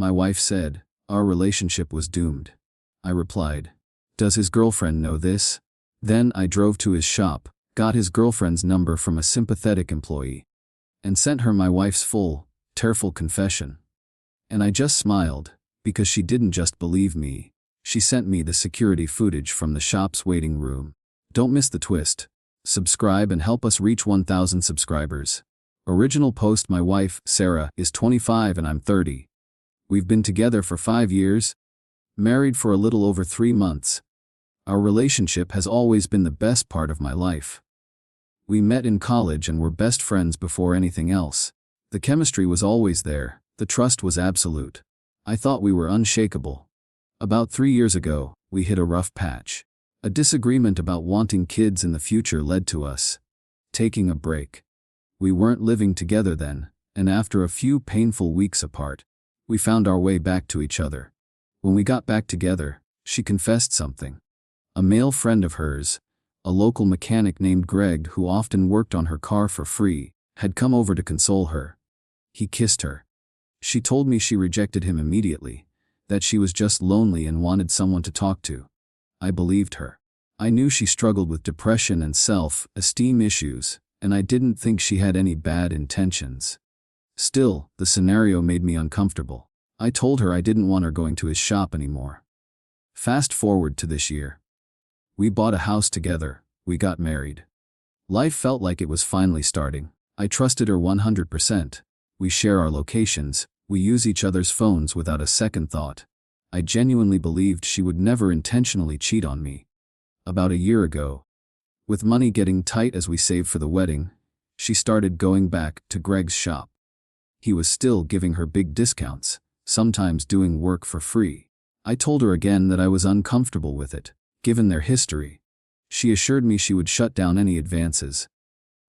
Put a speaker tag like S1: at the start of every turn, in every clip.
S1: My wife said, "Our relationship was doomed." I replied, "Does his girlfriend know this?" Then I drove to his shop, got his girlfriend's number from a Sympathetic employee, and sent her my wife's full, tearful confession. And I just smiled, because she didn't just believe me. She sent me the security footage from the shop's waiting room. Don't miss the twist. Subscribe and help us reach 1,000 subscribers. Original post: my wife, Sarah, is 25 and I'm 30. We've been together for 5 years, married for a little over 3 months. Our relationship has always been the best part of my life. We met in college and were best friends before anything else. The chemistry was always there, the trust was absolute. I thought we were unshakable. About 3 years ago, we hit a rough patch. A disagreement about wanting kids in the future led to us taking a break. We weren't living together then, and after a few painful weeks apart, we found our way back to each other. When we got back together, she confessed something. A male friend of hers, a local mechanic named Greg who often worked on her car for free, had come over to console her. He kissed her. She told me she rejected him immediately, that she was just lonely and wanted someone to talk to. I believed her. I knew she struggled with depression and self-esteem issues, and I didn't think she had any bad intentions. Still, the scenario made me uncomfortable. I told her I didn't want her going to his shop anymore. Fast forward to this year. We bought a house together, we got married. Life felt like it was finally starting. I trusted her 100%. We share our locations, we use each other's phones without a second thought. I genuinely believed she would never intentionally cheat on me. About a year ago, with money getting tight as we saved for the wedding, she started going back to Greg's shop. He was still giving her big discounts, sometimes doing work for free. I told her again that I was uncomfortable with it, given their history. She assured me she would shut down any advances.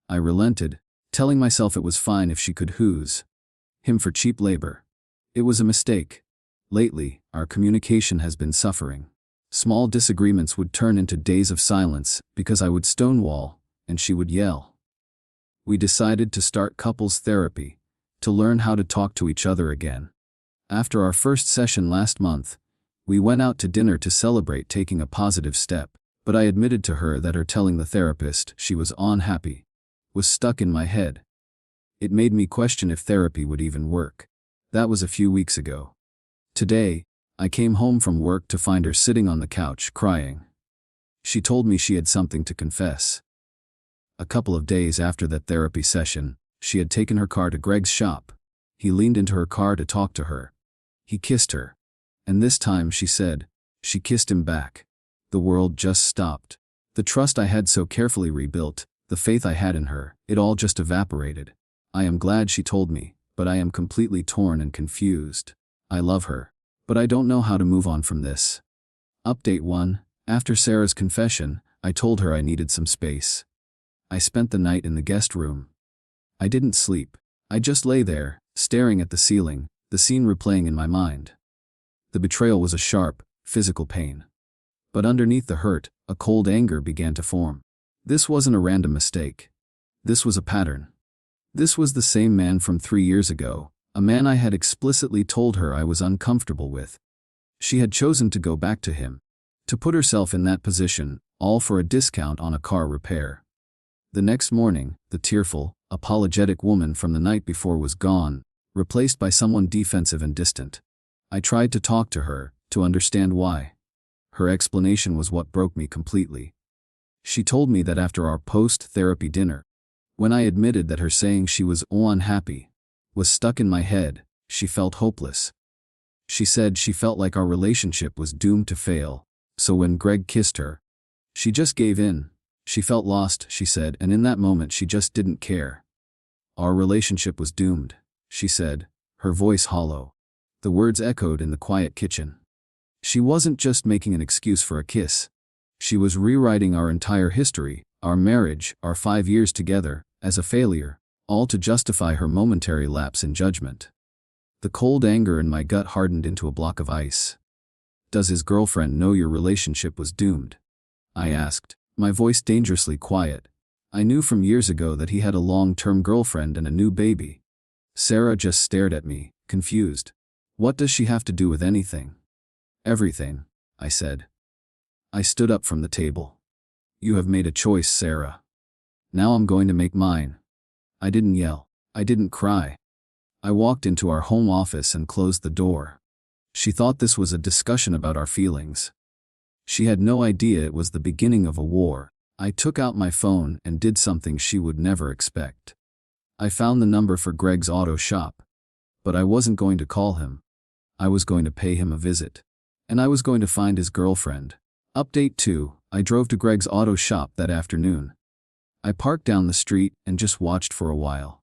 S1: I relented, telling myself it was fine if she could use him for cheap labor. It was a mistake. Lately, our communication has been suffering. Small disagreements would turn into days of silence because I would stonewall and she would yell. We decided to start couples therapy, to learn how to talk to each other again. After our first session last month, we went out to dinner to celebrate taking a positive step, but I admitted to her that her telling the therapist she was unhappy was stuck in my head. It made me question if therapy would even work. That was a few weeks ago. Today, I came home from work to find her sitting on the couch crying. She told me she had something to confess. A couple of days after that therapy session, she had taken her car to Greg's shop. He leaned into her car to talk to her. He kissed her. And this time, she said, she kissed him back. The world just stopped. The trust I had so carefully rebuilt, the faith I had in her, it all just evaporated. I am glad she told me, but I am completely torn and confused. I love her, but I don't know how to move on from this. Update 1. After Sarah's confession, I told her I needed some space. I spent the night in the guest room. I didn't sleep. I just lay there, staring at the ceiling, the scene replaying in my mind. The betrayal was a sharp, physical pain. But underneath the hurt, a cold anger began to form. This wasn't a random mistake. This was a pattern. This was the same man from 3 years ago, a man I had explicitly told her I was uncomfortable with. She had chosen to go back to him, to put herself in that position, all for a discount on a car repair. The next morning, the tearful, apologetic woman from the night before was gone, replaced by someone defensive and distant. I tried to talk to her, to understand why. Her explanation was what broke me completely. She told me that after our post-therapy dinner, when I admitted that her saying she was unhappy was stuck in my head, she felt hopeless. She said she felt like our relationship was doomed to fail, so when Greg kissed her, she just gave in. She felt lost, she said, and in that moment she just didn't care. Our relationship was doomed, she said, her voice hollow. The words echoed in the quiet kitchen. She wasn't just making an excuse for a kiss. She was rewriting our entire history, our marriage, our 5 years together, as a failure, all to justify her momentary lapse in judgment. The cold anger in my gut hardened into a block of ice. Does his girlfriend know your relationship was doomed? I asked, my voice dangerously quiet. I knew from years ago that he had a long-term girlfriend and a new baby. Sarah just stared at me, confused. What does she have to do with anything? Everything, I said. I stood up from the table. You have made a choice, Sarah. Now I'm going to make mine. I didn't yell. I didn't cry. I walked into our home office and closed the door. She thought this was a discussion about our feelings. She had no idea it was the beginning of a war. I took out my phone and did something she would never expect. I found the number for Greg's auto shop. But I wasn't going to call him. I was going to pay him a visit. And I was going to find his girlfriend. Update 2, I drove to Greg's auto shop that afternoon. I parked down the street and just watched for a while.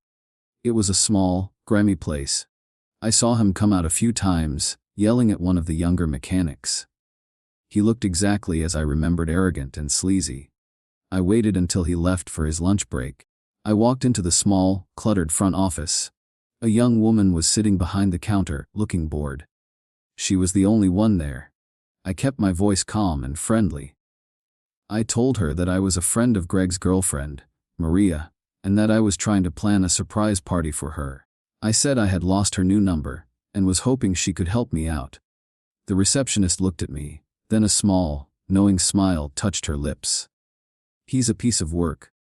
S1: It was a small, grimy place. I saw him come out a few times, yelling at one of the younger mechanics. He looked exactly as I remembered, arrogant and sleazy. I waited until he left for his lunch break. I walked into the small, cluttered front office. A young woman was sitting behind the counter, looking bored. She was the only one there. I kept my voice calm and friendly. I told her that I was a friend of Greg's girlfriend, Maria, and that I was trying to plan a surprise party for her. I said I had lost her new number, and was hoping she could help me out. The receptionist looked at me, then a small, knowing smile touched her lips. He's a piece of work.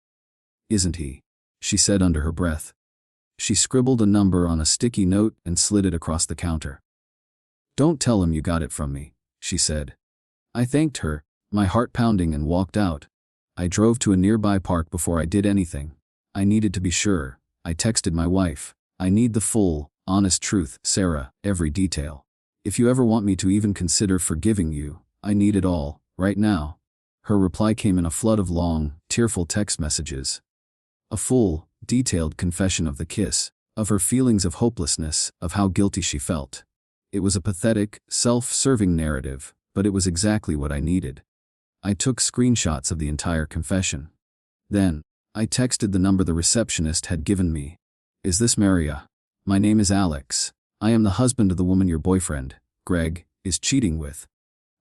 S1: Isn't he? She said under her breath. She scribbled a number on a sticky note and slid it across the counter. Don't tell him you got it from me, she said. I thanked her, my heart pounding, and walked out. I drove to a nearby park before I did anything. I needed to be sure. I texted my wife. I need the full, honest truth, Sarah, every detail. If you ever want me to even consider forgiving you, I need it all, right now. Her reply came in a flood of long, tearful text messages. A full, detailed confession of the kiss, of her feelings of hopelessness, of how guilty she felt. It was a pathetic, self-serving narrative, but it was exactly what I needed. I took screenshots of the entire confession. Then, I texted the number the receptionist had given me. Is this Maria? My name is Alex. I am the husband of the woman your boyfriend, Greg, is cheating with.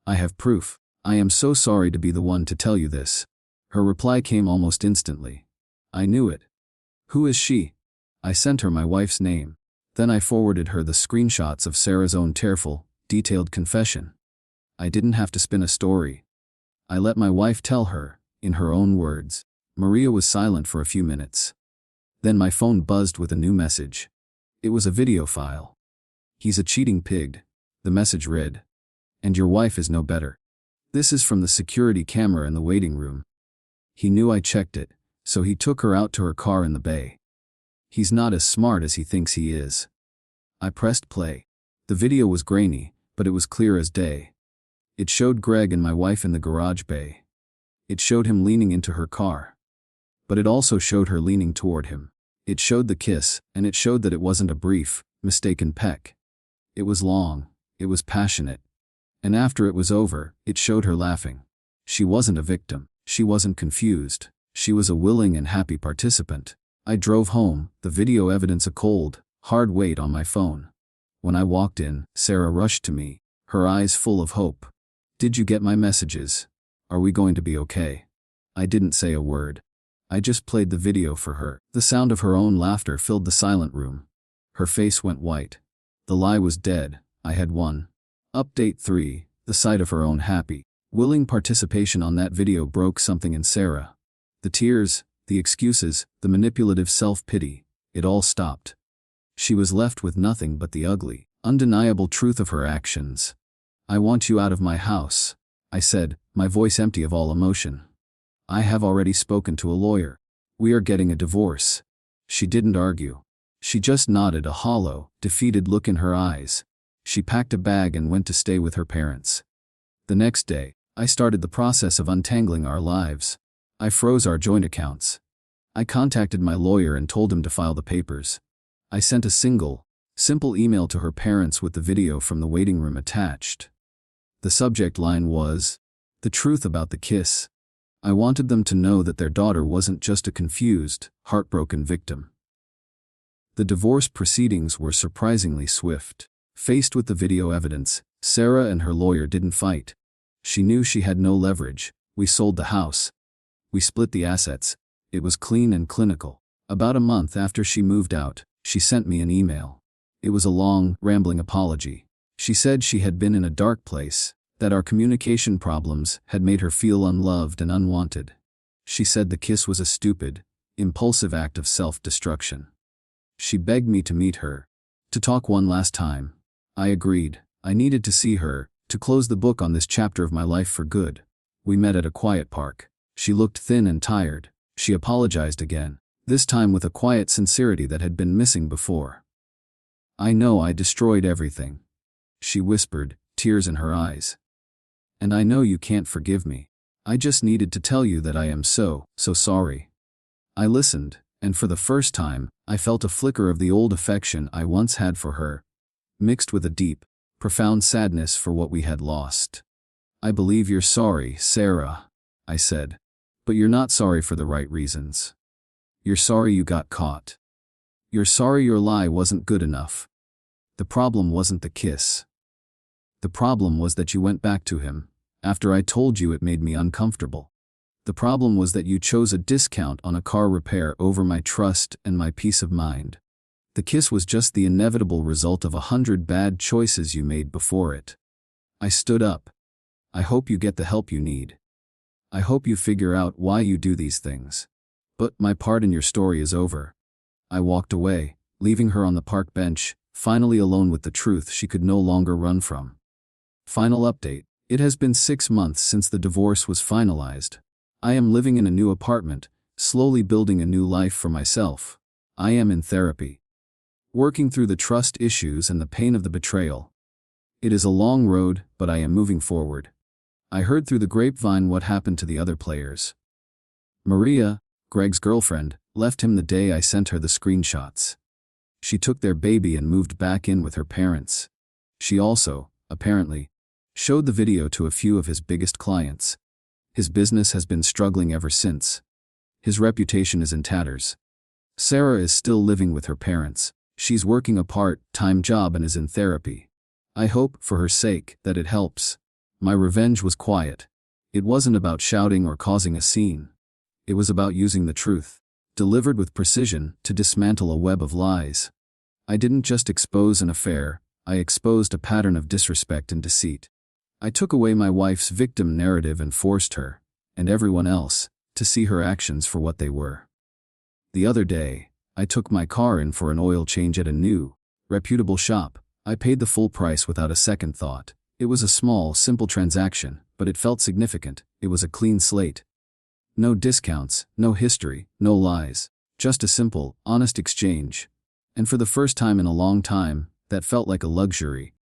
S1: I have proof. I am so sorry to be the one to tell you this. Her reply came almost instantly. I knew it. Who is she? I sent her my wife's name. Then I forwarded her the screenshots of Sarah's own tearful, detailed confession. I didn't have to spin a story. I let my wife tell her, in her own words. Maria was silent for a few minutes. Then my phone buzzed with a new message. It was a video file. He's a cheating pig, the message read. And your wife is no better. This is from the security camera in the waiting room. He knew I checked it, so he took her out to her car in the bay. He's not as smart as he thinks he is. I pressed play. The video was grainy, but it was clear as day. It showed Greg and my wife in the garage bay. It showed him leaning into her car. But it also showed her leaning toward him. It showed the kiss, and it showed that it wasn't a brief, mistaken peck. It was long, it was passionate. And after it was over, it showed her laughing. She wasn't a victim, she wasn't confused, she was a willing and happy participant. I drove home, the video evidence a cold, hard weight on my phone. When I walked in, Sarah rushed to me, her eyes full of hope. Did you get my messages? Are we going to be okay? I didn't say a word. I just played the video for her. The sound of her own laughter filled the silent room. Her face went white. The lie was dead. I had won. Update 3, the sight of her own happy, willing participation on that video broke something in Sarah. The tears, the excuses, the manipulative self-pity, it all stopped. She was left with nothing but the ugly, undeniable truth of her actions. I want you out of my house, I said, my voice empty of all emotion. I have already spoken to a lawyer. We are getting a divorce. She didn't argue. She just nodded, a hollow, defeated look in her eyes. She packed a bag and went to stay with her parents. The next day, I started the process of untangling our lives. I froze our joint accounts. I contacted my lawyer and told him to file the papers. I sent a simple email to her parents with the video from the waiting room attached. The subject line was, "The truth about the kiss." I wanted them to know that their daughter wasn't just a confused, heartbroken victim. The divorce proceedings were surprisingly swift. Faced with the video evidence, Sarah and her lawyer didn't fight. She knew she had no leverage. We sold the house. We split the assets. It was clean and clinical. About a month after she moved out, she sent me an email. It was a long, rambling apology. She said she had been in a dark place, that our communication problems had made her feel unloved and unwanted. She said the kiss was a stupid, impulsive act of self-destruction. She begged me to meet her, to talk one last time. I agreed. I needed to see her, to close the book on this chapter of my life for good. We met at a quiet park. She looked thin and tired. She apologized again, this time with a quiet sincerity that had been missing before. "I know I destroyed everything," she whispered, tears in her eyes. "And I know you can't forgive me. I just needed to tell you that I am so sorry." I listened, and for the first time, I felt a flicker of the old affection I once had for her, mixed with a deep, profound sadness for what we had lost. "I believe you're sorry, Sarah," I said. "But you're not sorry for the right reasons. You're sorry you got caught. You're sorry your lie wasn't good enough. The problem wasn't the kiss. The problem was that you went back to him, after I told you it made me uncomfortable. The problem was that you chose a discount on a car repair over my trust and my peace of mind. The kiss was just the inevitable result of 100 bad choices you made before it." I stood up. "I hope you get the help you need. I hope you figure out why you do these things. But my part in your story is over." I walked away, leaving her on the park bench, finally alone with the truth she could no longer run from. Final update. It has been 6 months since the divorce was finalized. I am living in a new apartment, slowly building a new life for myself. I am in therapy, working through the trust issues and the pain of the betrayal. It is a long road, but I am moving forward. I heard through the grapevine what happened to the other players. Maria, Greg's girlfriend, left him the day I sent her the screenshots. She took their baby and moved back in with her parents. She also, apparently, showed the video to a few of his biggest clients. His business has been struggling ever since. His reputation is in tatters. Sarah is still living with her parents. She's working a part-time job and is in therapy. I hope, for her sake, that it helps. My revenge was quiet. It wasn't about shouting or causing a scene. It was about using the truth, delivered with precision, to dismantle a web of lies. I didn't just expose an affair, I exposed a pattern of disrespect and deceit. I took away my wife's victim narrative and forced her, and everyone else, to see her actions for what they were. The other day, I took my car in for an oil change at a new, reputable shop. I paid the full price without a second thought. It was a small, simple transaction, but it felt significant. It was a clean slate. No discounts, no history, no lies. Just a simple, honest exchange. And for the first time in a long time, that felt like a luxury,